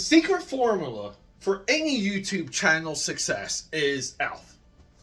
secret formula for any YouTube channel success is out.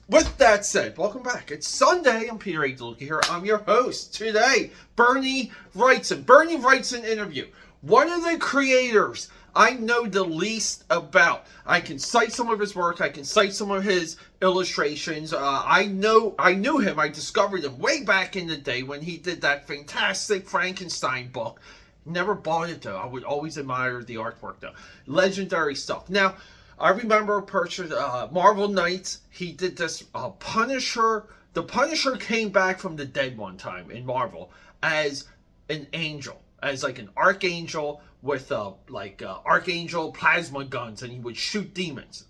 With that said, welcome back. It's Sunday. I'm Peter A. DeLuca here. I'm your host today, Bernie Wrightson. Bernie Wrightson interview. One of the creators I know the least about. I can cite some of his work. I can cite some of his illustrations. I knew him. I discovered him way back in the day when he did that fantastic Frankenstein book. Never bought it though. I would always admire the artwork though. Legendary stuff. Now, I remember purchased Marvel Knights. He did this Punisher. The Punisher came back from the dead one time in Marvel as an angel, as like an archangel with archangel plasma guns, and he would shoot demons.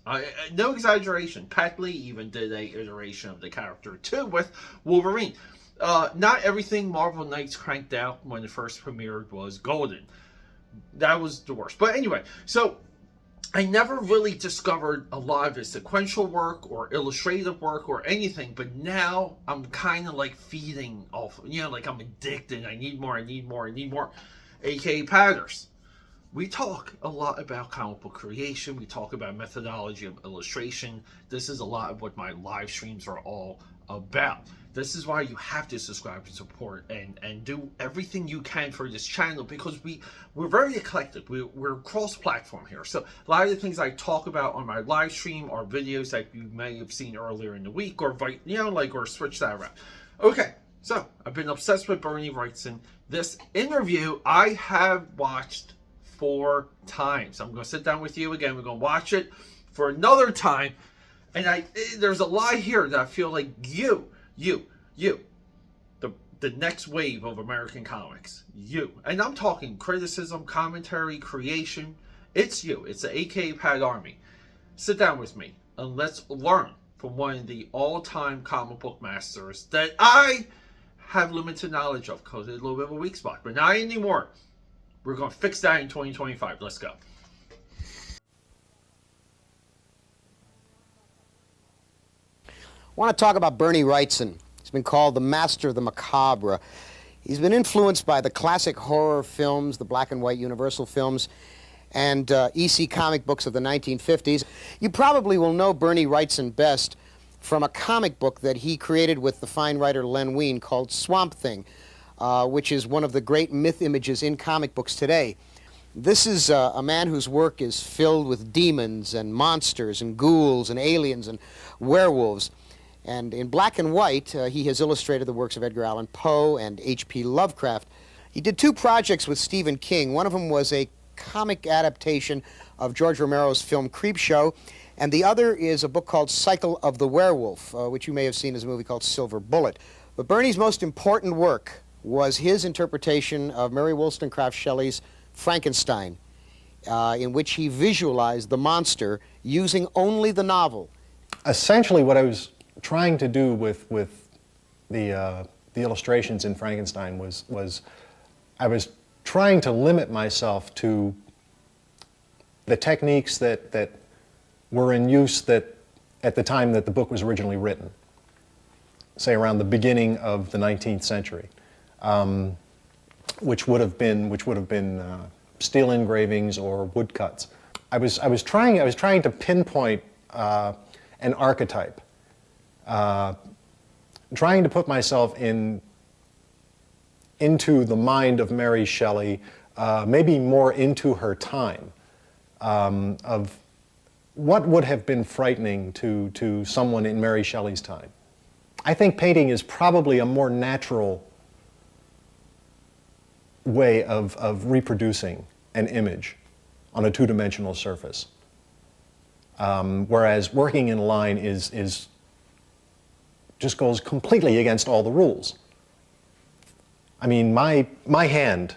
No exaggeration. Pat Lee even did a iteration of the character too with Wolverine. Not everything Marvel Knights cranked out when it first premiered was golden. That was the worst. But anyway, so I never really discovered a lot of his sequential work or illustrative work or anything, but now I'm kind of like feeding off, like I'm addicted. I need more, aka patterns. We talk a lot about comic book creation. We talk about methodology of illustration. This is a lot of what my live streams are all about. This is why you have to subscribe and support and do everything you can for this channel, because we're very eclectic. We're cross-platform here. So a lot of the things I talk about on my live stream are videos that you may have seen earlier in the week, or or switch that around. Okay, so I've been obsessed with Bernie Wrightson. This interview I have watched 4 times. I'm going to sit down with you again. We're going to watch it for another time. And there's a lot here that I feel like you, the next wave of American comics, you. And I'm talking criticism, commentary, creation. It's you. It's the AKA Pad Army. Sit down with me and let's learn from one of the all-time comic book masters that I have limited knowledge of, because it's a little bit of a weak spot. But not anymore. We're going to fix that in 2025. Let's go. I want to talk about Bernie Wrightson. He's been called the master of the macabre. He's been influenced by the classic horror films, the black and white Universal films, and EC comic books of the 1950s. You probably will know Bernie Wrightson best from a comic book that he created with the fine writer Len Wein called Swamp Thing, which is one of the great myth images in comic books today. This is a man whose work is filled with demons and monsters and ghouls and aliens and werewolves. And in black and white, he has illustrated the works of Edgar Allan Poe and H.P. Lovecraft. He did 2 projects with Stephen King. One of them was a comic adaptation of George Romero's film Creepshow, and the other is a book called Cycle of the Werewolf, which you may have seen as a movie called Silver Bullet. But Bernie's most important work was his interpretation of Mary Wollstonecraft Shelley's Frankenstein, in which he visualized the monster using only the novel. Essentially what I was trying to do with the illustrations in Frankenstein was I was trying to limit myself to the techniques that were in use at the time that the book was originally written, say around the beginning of the 19th century, which would have been steel engravings or woodcuts. I was trying to pinpoint an archetype. Trying to put myself into the mind of Mary Shelley, maybe more into her time, of what would have been frightening to someone in Mary Shelley's time. I think painting is probably a more natural way of reproducing an image on a 2-dimensional surface, whereas working in line is just goes completely against all the rules. I mean, my hand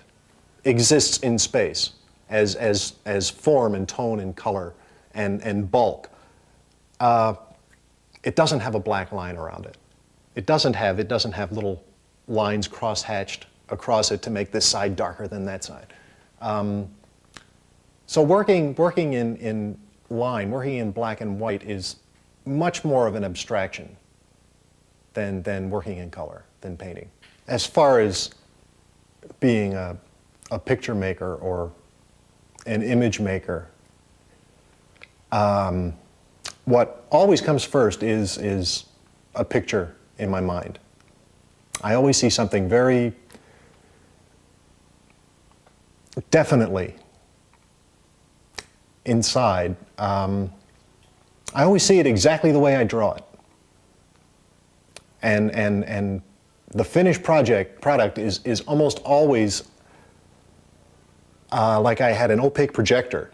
exists in space as form and tone and color and bulk. It doesn't have a black line around it. It doesn't have little lines cross-hatched across it to make this side darker than that side. So working in line, working in black and white is much more of an abstraction than working in color, than painting. As far as being a picture maker or an image maker, what always comes first is a picture in my mind. I always see something very definitely inside. I always see it exactly the way I draw it. And the finished product is almost always like I had an opaque projector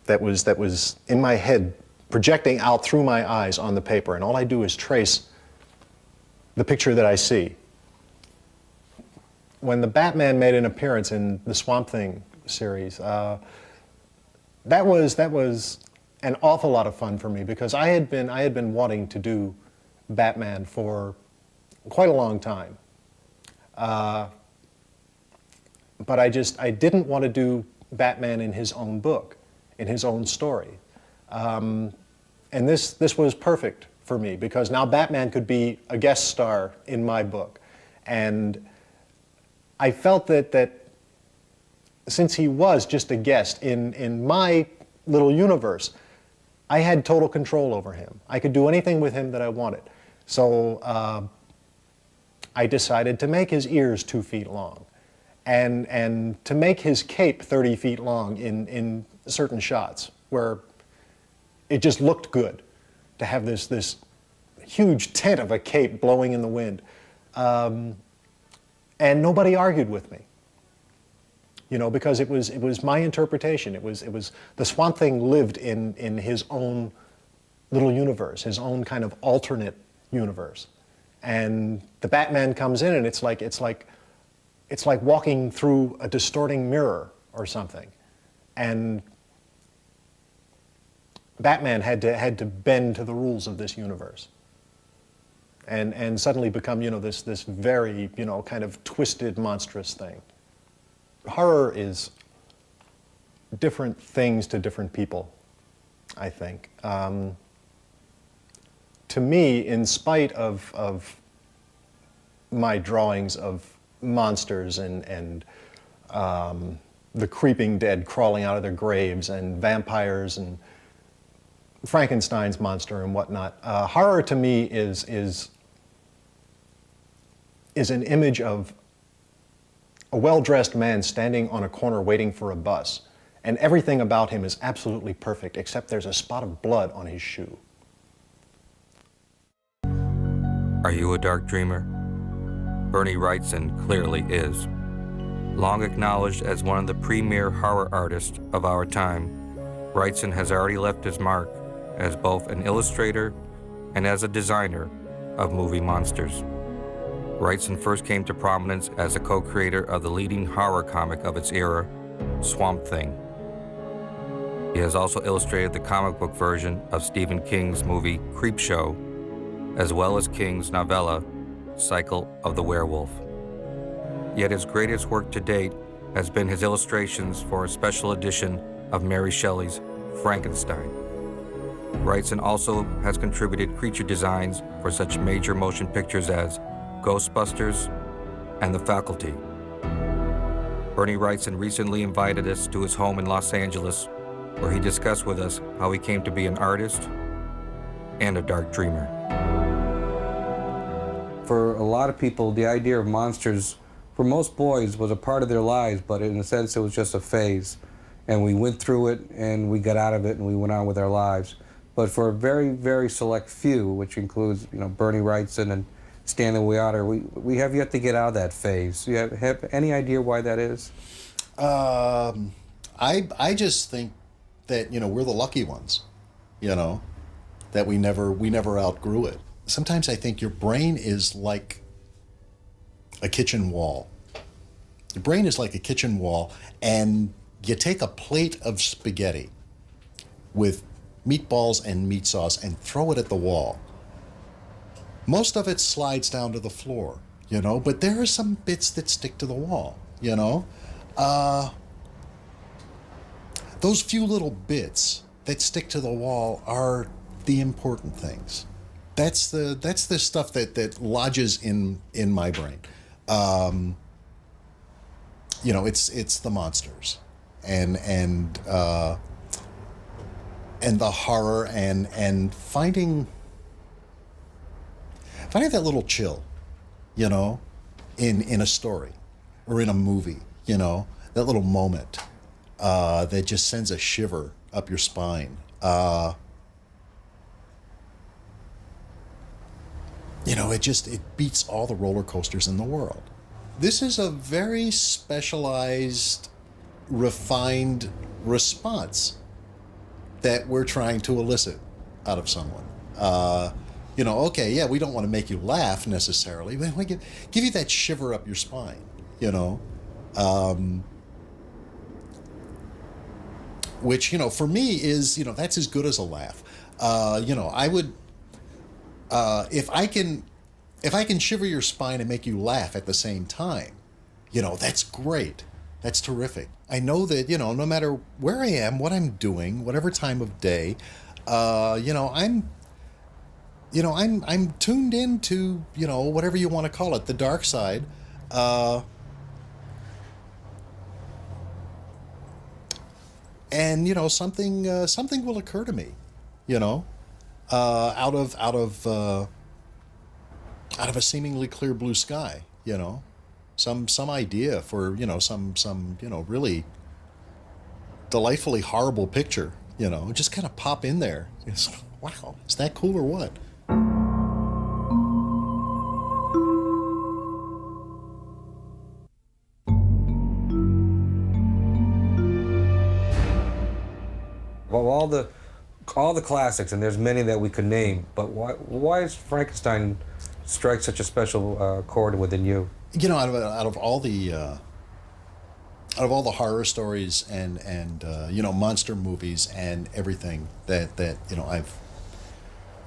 that was in my head, projecting out through my eyes on the paper, and all I do is trace the picture that I see. When the Batman made an appearance in the Swamp Thing series, that was an awful lot of fun for me, because I had been wanting to do Batman for quite a long time. But I didn't want to do Batman in his own book, in his own story. And this was perfect for me, because now Batman could be a guest star in my book. And I felt that since he was just a guest in my little universe, I had total control over him. I could do anything with him that I wanted. So I decided to make his ears 2 feet long, and to make his cape 30 feet long in certain shots where it just looked good to have this huge tent of a cape blowing in the wind. And nobody argued with me, because it was my interpretation. It was the Swamp Thing lived in his own little universe, his own kind of alternate universe. And the Batman comes in, and it's like walking through a distorting mirror or something. And Batman had to bend to the rules of this universe, and suddenly become this very kind of twisted, monstrous thing. Horror is different things to different people, I think. To me, in spite of my drawings of monsters and the creeping dead crawling out of their graves and vampires and Frankenstein's monster and whatnot, horror to me is an image of a well-dressed man standing on a corner waiting for a bus, and everything about him is absolutely perfect except there's a spot of blood on his shoe. Are you a dark dreamer? Bernie Wrightson clearly is. Long acknowledged as one of the premier horror artists of our time, Wrightson has already left his mark as both an illustrator and as a designer of movie monsters. Wrightson first came to prominence as a co-creator of the leading horror comic of its era, Swamp Thing. He has also illustrated the comic book version of Stephen King's movie Creepshow, as well as King's novella, Cycle of the Werewolf. Yet his greatest work to date has been his illustrations for a special edition of Mary Shelley's Frankenstein. Wrightson also has contributed creature designs for such major motion pictures as Ghostbusters and The Faculty. Bernie Wrightson recently invited us to his home in Los Angeles, where he discussed with us how he came to be an artist and a dark dreamer. For a lot of people, the idea of monsters, for most boys, was a part of their lives, but in a sense it was just a phase. And we went through it, and we got out of it, and we went on with our lives. But for a very, very select few, which includes, Bernie Wrightson and Stanley Weotter, we have yet to get out of that phase. Do you have any idea why that is? I just think that we're the lucky ones, that we never outgrew it. Sometimes I think your brain is like a kitchen wall. Your brain is like a kitchen wall, and you take a plate of spaghetti with meatballs and meat sauce and throw it at the wall. Most of it slides down to the floor, but there are some bits that stick to the wall, Those few little bits that stick to the wall are the important things. That's the stuff that lodges in my brain. It's the monsters, and the horror and finding that little chill, you know, in a story or in a movie, you know, that little moment that just sends a shiver up your spine. You know, it beats all the roller coasters in the world. This is a very specialized, refined response that we're trying to elicit out of someone. You know, okay, yeah, we don't want to make you laugh necessarily, but we give you that shiver up your spine, you know. Which, you know, for me is, you know, that's as good as a laugh. You know, I would, if I can shiver your spine and make you laugh at the same time, you know, that's great. That's terrific. I know that, you know, no matter where I am, what I'm doing, whatever time of day, you know, I'm tuned into, you know, whatever you want to call it, the dark side. And, you know, something will occur to me, you know, out of a seemingly clear blue sky, you know, some idea for, you know, some you know, really delightfully horrible picture, you know, just kind of pop in there. It's, wow, is that cool or what? Well, all the classics, and there's many that we could name, but why is Frankenstein strike such a special chord within you? You know, out of all the horror stories and you know, monster movies and everything that you know, I've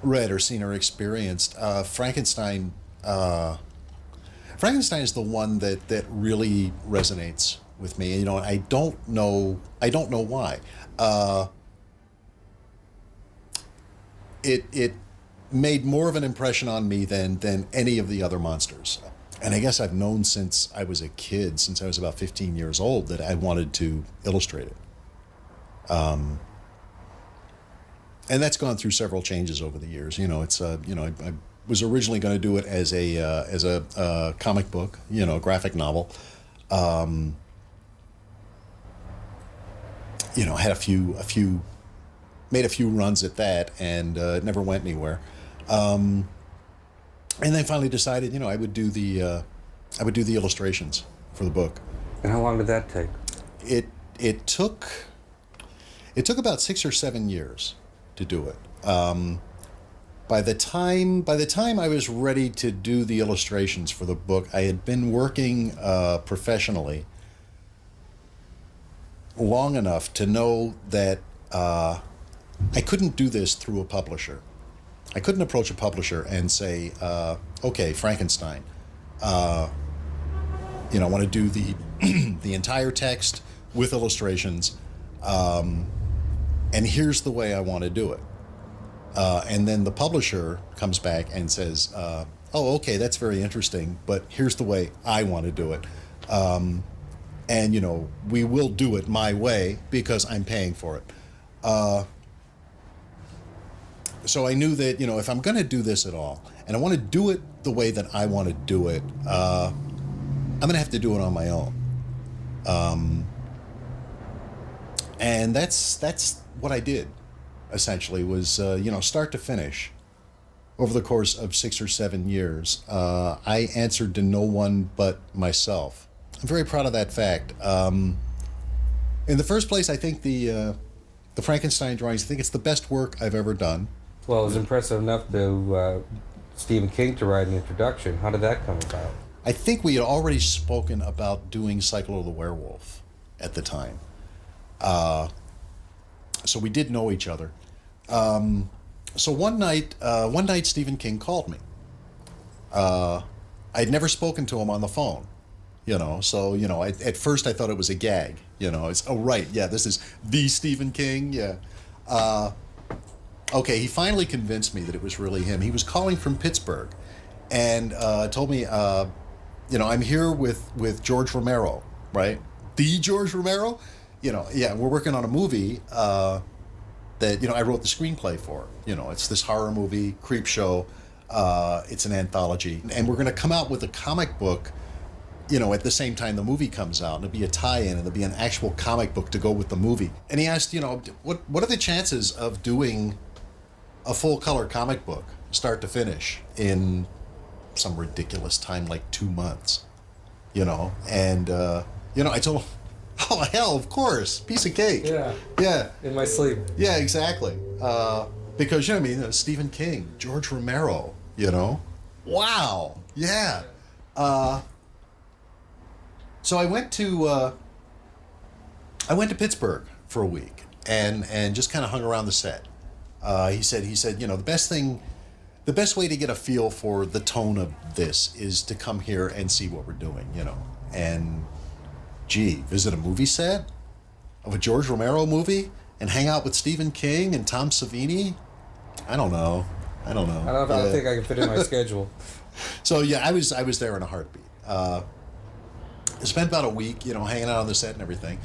read or seen or experienced, Frankenstein is the one that really resonates with me. You know, I don't know why. It made more of an impression on me than any of the other monsters. And I guess I've known since I was a kid, since I was about 15 years old, that I wanted to illustrate it. And that's gone through several changes over the years. You know, it's you know, I was originally going to do it as a comic book, you know, graphic novel. You know, had made a few runs at that, and it never went anywhere. And then finally decided, you know, I would do the illustrations for the book. And how long did that take? It took about 6 or 7 years to do it. By the time I was ready to do the illustrations for the book, I had been working professionally long enough to know that I couldn't do this through a publisher. I couldn't approach a publisher and say, okay, Frankenstein, you know, I want to do the entire text with illustrations, and here's the way I want to do it. And then the publisher comes back and says, oh, okay, that's very interesting, but here's the way I want to do it. And, you know, we will do it my way because I'm paying for it. So I knew that, you know, if I'm going to do this at all, and I want to do it the way that I want to do it, I'm going to have to do it on my own. And that's what I did, essentially, was, you know, start to finish. Over the course of 6 or 7 years, I answered to no one but myself. I'm very proud of that fact. In the first place, I think the Frankenstein drawings, I think it's the best work I've ever done. Well, it was impressive enough to Stephen King to write an introduction. How did that come about? I think we had already spoken about doing Cycle of the Werewolf at the time. So we did know each other. So one night Stephen King called me. I'd never spoken to him on the phone, you know, so, you know, at first I thought it was a gag, you know, it's, oh, right, yeah, this is the Stephen King, yeah. Okay, he finally convinced me that it was really him. He was calling from Pittsburgh and told me, you know, I'm here with George Romero, right? The George Romero? You know, yeah, we're working on a movie, that, I wrote the screenplay for. It's this horror movie, creep show. It's an anthology. And we're going to come out with a comic book, at the same time the movie comes out. And it'll be a tie-in, and there'll be an actual comic book to go with the movie. And he asked, what are the chances of doing a full-color comic book, start to finish, in some ridiculous time, like 2 months? And, I told him, oh, hell, of course, piece of cake. Yeah. Yeah. In my sleep. Yeah, exactly. Because, Stephen King, George Romero, Wow. Yeah. So I went to Pittsburgh for a week and just kind of hung around the set. He said, the best way to get a feel for the tone of this is to come here and see what we're doing, and visit a movie set of a George Romero movie and hang out with Stephen King and Tom Savini. I don't know. I don't think I can fit in my schedule. So yeah, I was there in a heartbeat. I spent about a week, hanging out on the set and everything,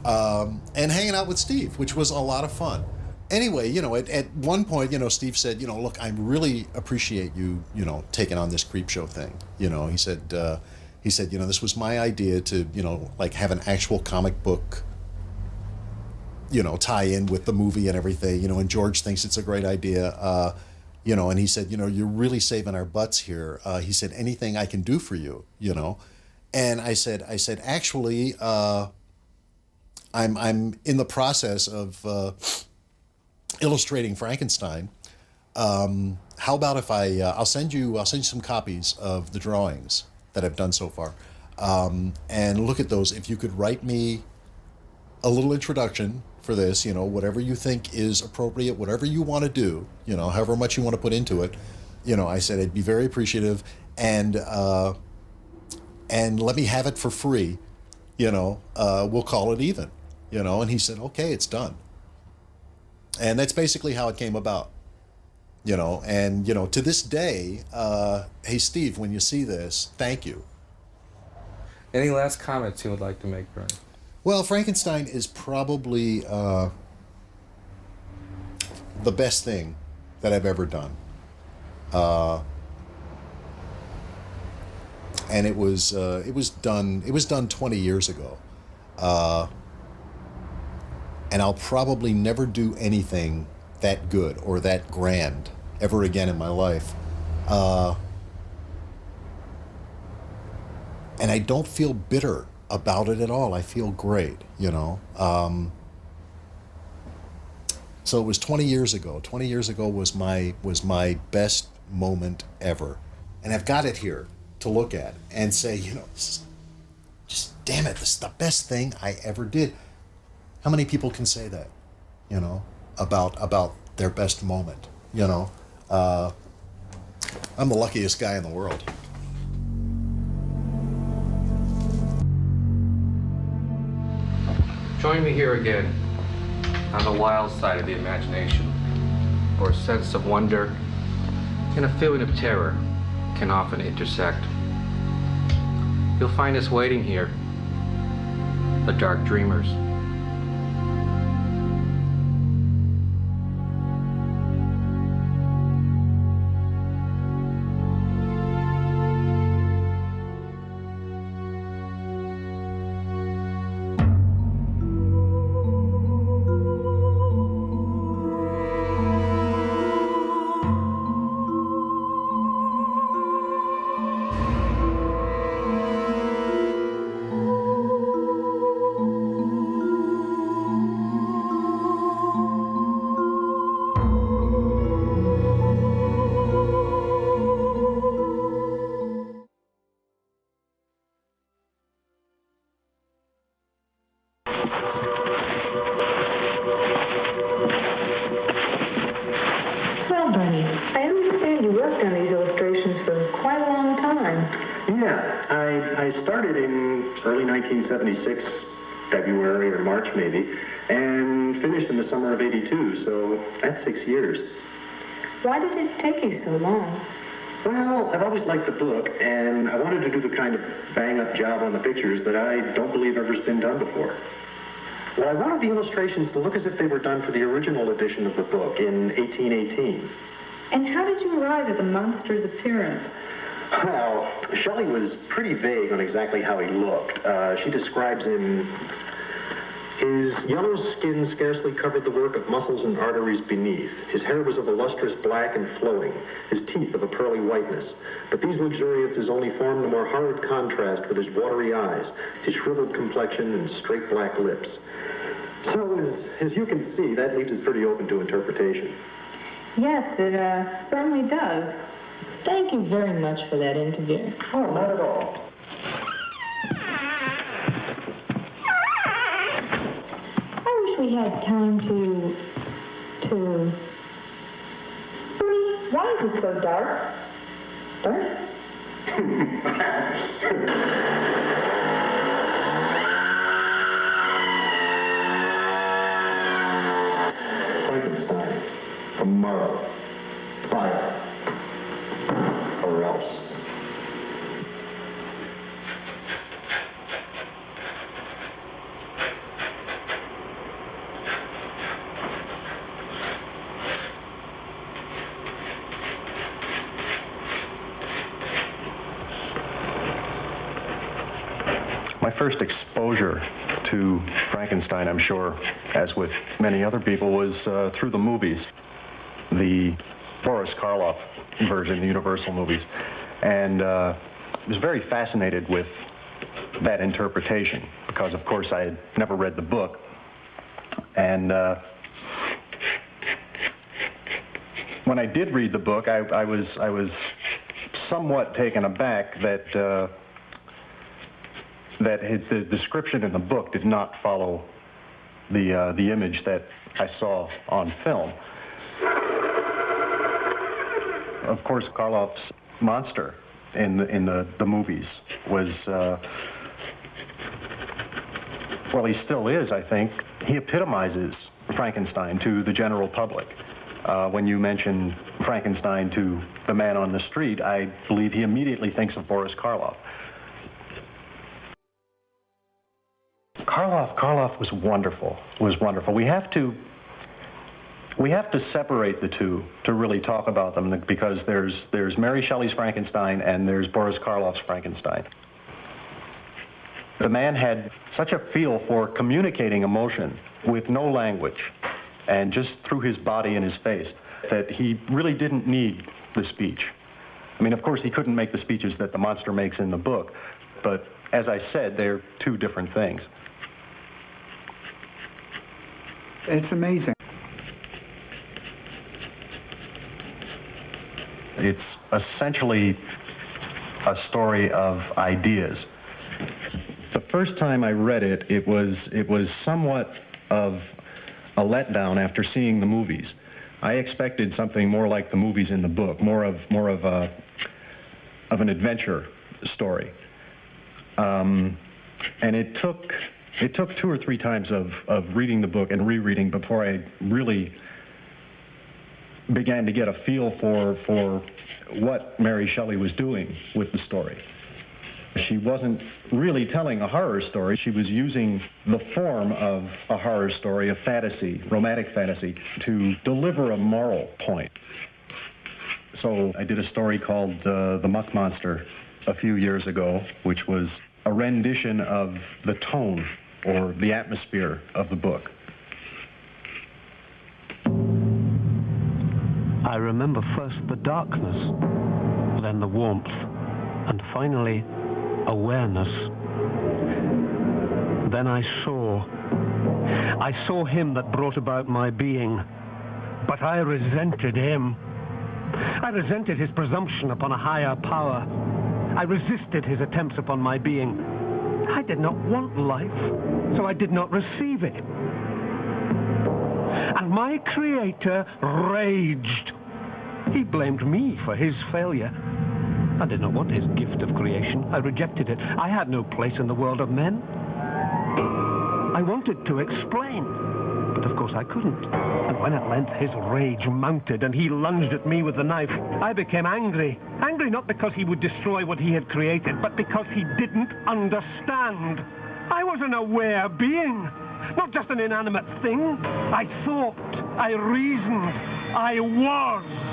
and hanging out with Steve, which was a lot of fun. Anyway, at one point, Steve said, look, I really appreciate you, taking on this creep show thing. He said, this was my idea to, have an actual comic book, tie in with the movie and everything, and George thinks it's a great idea. And he said, you're really saving our butts here. He said, anything I can do for you, And I said, actually, I'm in the process of illustrating Frankenstein. How about if I'll send you some copies of the drawings that I've done so far, and look at those. If you could write me a little introduction for this, whatever you think is appropriate, whatever you want to do, however much you want to put into it, I said I'd be very appreciative, and let me have it for free, we'll call it even, and he said, okay, it's done. And that's basically how it came about, and, to this day, hey, Steve, when you see this, thank you. Any last comments you would like to make, Bernie? Well, Frankenstein is probably the best thing that I've ever done. And it was done 20 years ago. And I'll probably never do anything that good or that grand ever again in my life. And I don't feel bitter about it at all. I feel great, So it was 20 years ago. 20 years ago was my best moment ever. And I've got it here to look at and say, just damn it, this is the best thing I ever did. How many people can say that, about their best moment, I'm the luckiest guy in the world. Join me here again on the wild side of the imagination, where a sense of wonder and a feeling of terror can often intersect. You'll find us waiting here, the Dark Dreamers. Well, Bernie, I understand you worked on these illustrations for quite a long time. Yeah, I started in early 1976, February or March maybe, and finished in the summer of '82, so that's 6 years. Why did it take you so long? Well, I've always liked the book, and I wanted to do the kind of bang-up job on the pictures that I don't believe ever's been done before. Well, I wanted the illustrations to look as if they were done for the original edition of the book in 1818. And how did you arrive at the monster's appearance? Well, Shelley was pretty vague on exactly how he looked. She describes him... His yellow skin scarcely covered the work of muscles and arteries beneath. His hair was of a lustrous black and flowing, his teeth of a pearly whiteness. But these luxuriances only formed a more horrid contrast with his watery eyes, his shriveled complexion, and straight black lips. So, as you can see, that leaves it pretty open to interpretation. Yes, it certainly does. Thank you very much for that interview. Oh, not at all. We had time to... Bernie, why is it so dark? Dark? Frankenstein, tomorrow, fire, or else. My first exposure to Frankenstein, I'm sure, as with many other people, was through the movies, the Boris Karloff version, the Universal movies, and was very fascinated with that interpretation because, of course, I had never read the book, and when I did read the book, I was somewhat taken aback that the description in the book did not follow the image that I saw on film. Of course, Karloff's monster in the movies was, well, he still is, I think. He epitomizes Frankenstein to the general public. When you mention Frankenstein to the man on the street, I believe he immediately thinks of Boris Karloff. Karloff was wonderful. We have to separate the two to really talk about them, because there's Mary Shelley's Frankenstein and there's Boris Karloff's Frankenstein. The man had such a feel for communicating emotion with no language and just through his body and his face that he really didn't need the speech. I mean, of course, he couldn't make the speeches that the monster makes in the book, but as I said, they're two different things. It's amazing. It's essentially a story of ideas. The first time I read it, it was somewhat of a letdown after seeing the movies. I expected something more like the movies in the book, more of an adventure story. And it took 2 or 3 times of reading the book and rereading before I really began to get a feel for what Mary Shelley was doing with the story. She wasn't really telling a horror story. She was using the form of a horror story, a fantasy, romantic fantasy, to deliver a moral point. So I did a story called The Muck Monster a few years ago, which was a rendition of the tone or the atmosphere of the book. I remember first the darkness, then the warmth, and finally awareness. Then I saw him that brought about my being, but I resented him. I resented his presumption upon a higher power. I resisted his attempts upon my being. I did not want life, so I did not receive it. And my Creator raged. He blamed me for his failure. I did not want his gift of creation. I rejected it. I had no place in the world of men. I wanted to explain, but of course I couldn't. And when at length his rage mounted and he lunged at me with the knife, I became angry. Angry not because he would destroy what he had created, but because he didn't understand. I was an aware being. not just an inanimate thing. I thought, I reasoned, I was.